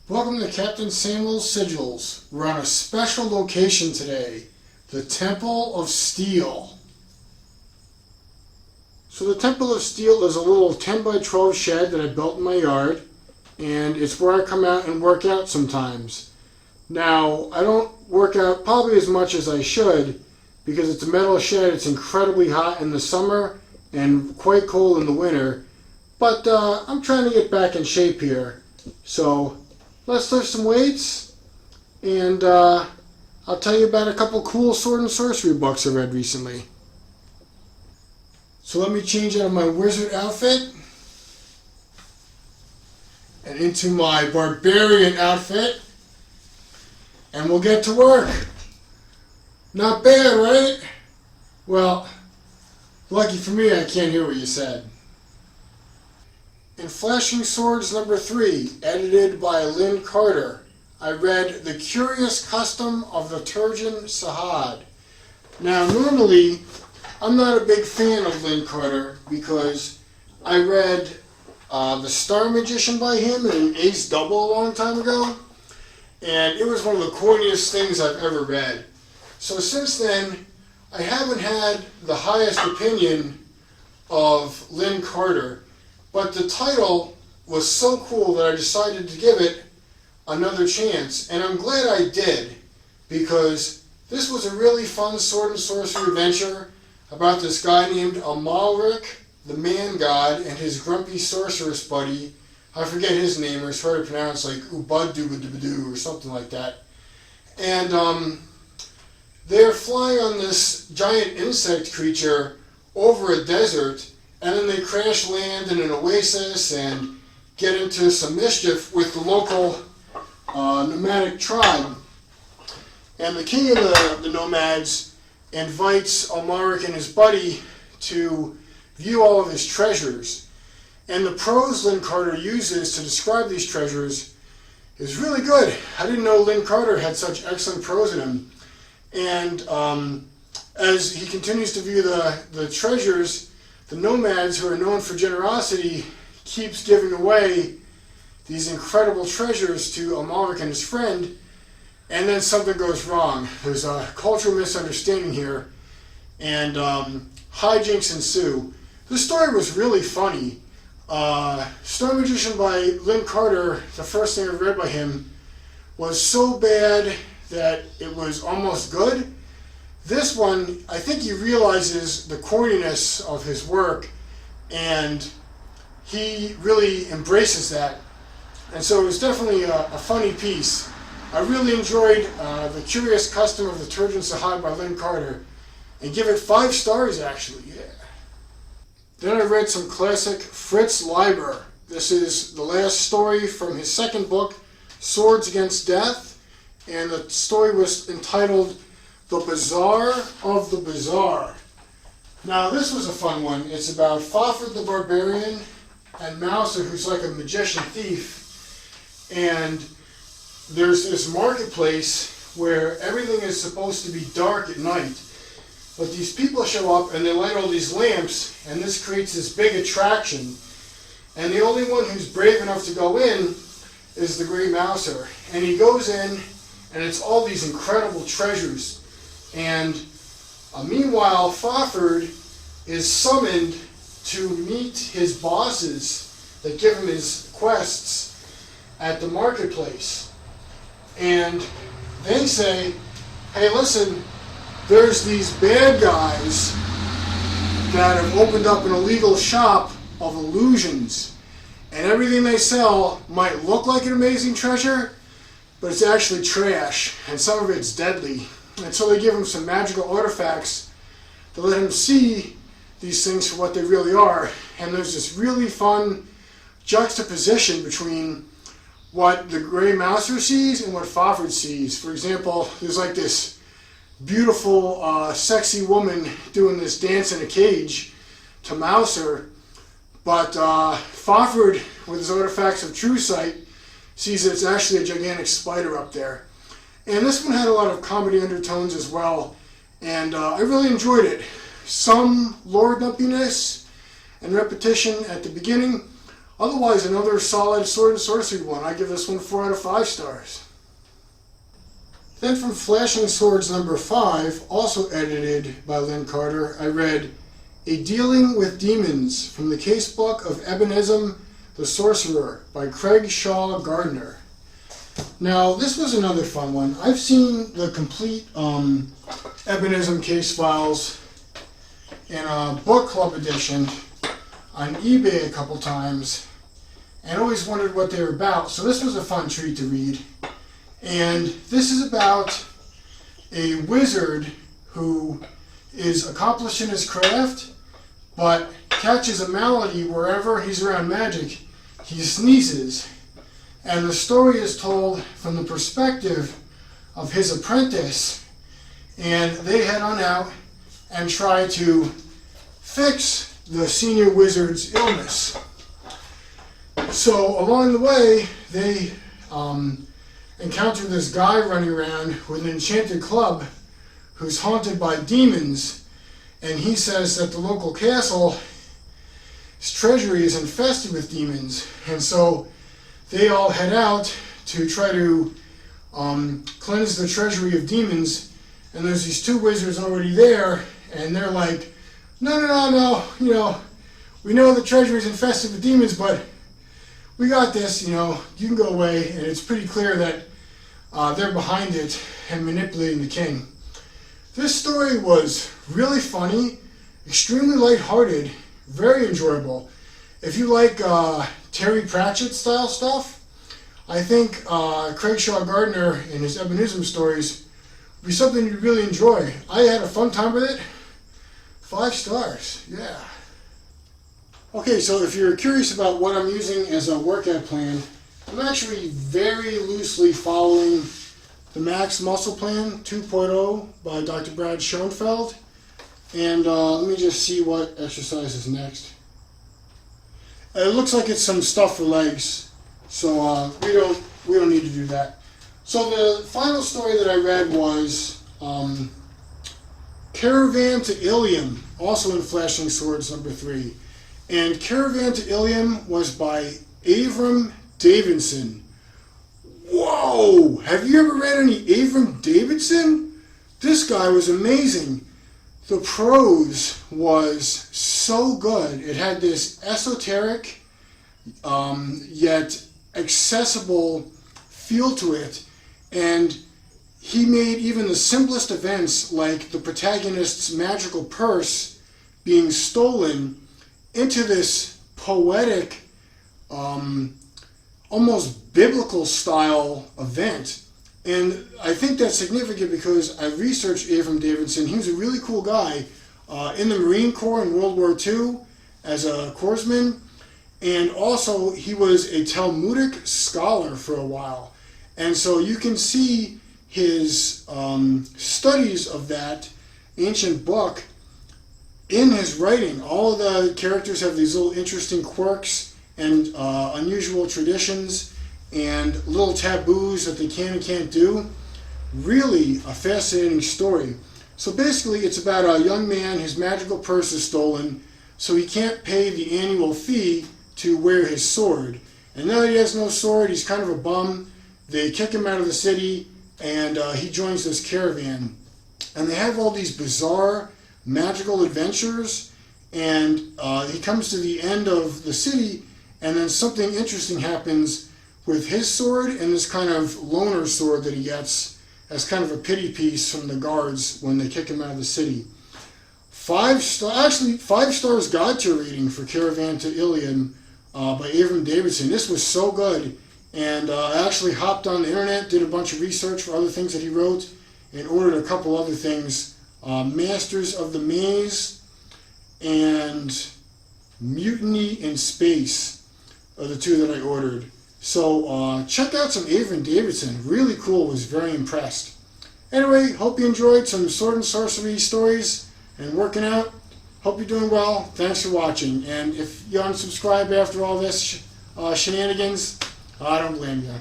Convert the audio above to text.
Welcome to Captain Samuel's Sigils. We're on a special location today, the Temple of Steel. So the Temple of Steel is a little 10 by 12 shed that I built in my yard, and it's where I come out and work out sometimes. Now, I don't work out probably as much as I should because it's a metal shed. It's incredibly hot in the summer and quite cold in the winter, but I'm trying to get back in shape here. So let's lift some weights, and I'll tell you about a couple cool sword and sorcery books I read recently. So let me change out of my wizard outfit and into my barbarian outfit, and we'll get to work. Not bad, right? Well, lucky for me, I can't hear what you said. In Flashing Swords number 3, edited by Lynn Carter, I read The Curious Custom of the Turjaan Saheed. Now, normally, I'm not a big fan of Lynn Carter because I read The Star Magician by him in an Ace Double a long time ago, and it was one of the corniest things I've ever read. So since then, I haven't had the highest opinion of Lynn Carter. But the title was so cool that I decided to give it another chance. And I'm glad I did, because this was a really fun sword and sorcery adventure about this guy named Amalric, the man god, and his grumpy sorceress buddy. I forget his name, or it's hard to pronounce, like Ubud-Dubadoo or something like that. And they're flying on this giant insect creature over a desert, and then they crash land in an oasis and get into some mischief with the local nomadic tribe. And the king of the nomads invites Amalric and his buddy to view all of his treasures. And the prose Lynn Carter uses to describe these treasures is really good. I didn't know Lynn Carter had such excellent prose in him. And as he continues to view the treasures, the nomads, who are known for generosity, keeps giving away these incredible treasures to Amalric and his friend, and then something goes wrong. There's a cultural misunderstanding here, and hijinks ensue. The story was really funny. Star Magician by Lynn Carter, the first thing I read by him, was so bad that it was almost good. This one, I think he realizes the corniness of his work, and he really embraces that. And so it was definitely a funny piece. I really enjoyed The Curious Custom of the Turjaan Saheed by Lynn Carter, and give it 5 stars actually, yeah. Then I read some classic Fritz Leiber. This is the last story from his second book, Swords Against Death, and the story was entitled The Bazaar of the Bazaar. Now this was a fun one. It's about Fafhrd the barbarian and Mouser, who's like a magician thief. And there's this marketplace where everything is supposed to be dark at night. But these people show up and they light all these lamps, and this creates this big attraction. And the only one who's brave enough to go in is the Great Mouser. And he goes in, and it's all these incredible treasures. And meanwhile, Fafhrd is summoned to meet his bosses that give him his quests at the marketplace. And they say, hey, listen, there's these bad guys that have opened up an illegal shop of illusions. And everything they sell might look like an amazing treasure, but it's actually trash, and some of it's deadly. And so they give him some magical artifacts to let him see these things for what they really are. And there's this really fun juxtaposition between what the Grey Mouser sees and what Fafhrd sees. For example, there's like this beautiful, sexy woman doing this dance in a cage to Mouser. But Fafhrd, with his artifacts of true sight, sees that it's actually a gigantic spider up there. And this one had a lot of comedy undertones as well, and I really enjoyed it. Some lore dumpiness and repetition at the beginning, Otherwise, another solid sword and sorcery one. I give this one 4 out of 5 stars. Then from Flashing Swords number 5, also edited by Lynn Carter, I read A Dealing with Demons from the Casebook of Ebenezum the Sorcerer by Craig Shaw Gardner. Now, this was another fun one. I've seen the complete Ebenezum case files in a book club edition on eBay a couple times and always wondered what they were about. So this was a fun treat to read. And this is about a wizard who is accomplished in his craft, but catches a malady wherever he's around magic. He sneezes. And the story is told from the perspective of his apprentice. And they head on out and try to fix the senior wizard's illness. So along the way, they encounter this guy running around with an enchanted club who's haunted by demons, and he says that the local castle's treasury is infested with demons, and so they all head out to try to cleanse the treasury of demons, and there's these two wizards already there, and they're like, no, we know the treasury is infested with demons, but we got this, you can go away. And it's pretty clear that they're behind it and manipulating the king. This story was really funny, extremely lighthearted, very enjoyable. If you like Terry Pratchett style stuff, I think Craig Shaw Gardner and his Ebenezum stories would be something you'd really enjoy. I had a fun time with it. 5 stars, yeah. Okay, so if you're curious about what I'm using as a workout plan, I'm actually very loosely following the Max Muscle Plan 2.0 by Dr. Brad Schoenfeld. And let me just see what exercise is next. It looks like it's some stuff for legs, so we don't need to do that. So the final story that I read was Caravan to Illiel, also in Flashing Swords number 3. And Caravan to Illiel was by Avram Davidson. Whoa! Have you ever read any Avram Davidson? This guy was amazing. The prose was so good. It had this esoteric, yet accessible feel to it. And he made even the simplest events, like the protagonist's magical purse being stolen, into this poetic, almost biblical style event. And I think that's significant because I researched Avram Davidson. He was a really cool guy in the Marine Corps in World War II as a corpsman. And also he was a Talmudic scholar for a while. And so you can see his studies of that ancient book in his writing. All of the characters have these little interesting quirks and unusual traditions and little taboos that they can and can't do. Really a fascinating story. So basically it's about a young man, his magical purse is stolen, so he can't pay the annual fee to wear his sword. And now that he has no sword, he's kind of a bum. They kick him out of the city, and he joins this caravan. And they have all these bizarre magical adventures, and he comes to the end of the city, and then something interesting happens with his sword and this kind of loner sword that he gets as kind of a pity piece from the guards when they kick him out of the city. 5 stars God tier rating for Caravan to Illiel by Avram Davidson. This was so good, and I actually hopped on the internet, did a bunch of research for other things that he wrote, and ordered a couple other things. Masters of the Maze and Mutiny in Space are the 2 that I ordered. So check out some Avram Davidson. Really cool. Was very impressed. Anyway, hope you enjoyed some sword and sorcery stories and working out. Hope you're doing well. Thanks for watching. And if you unsubscribe after all this shenanigans, I don't blame you.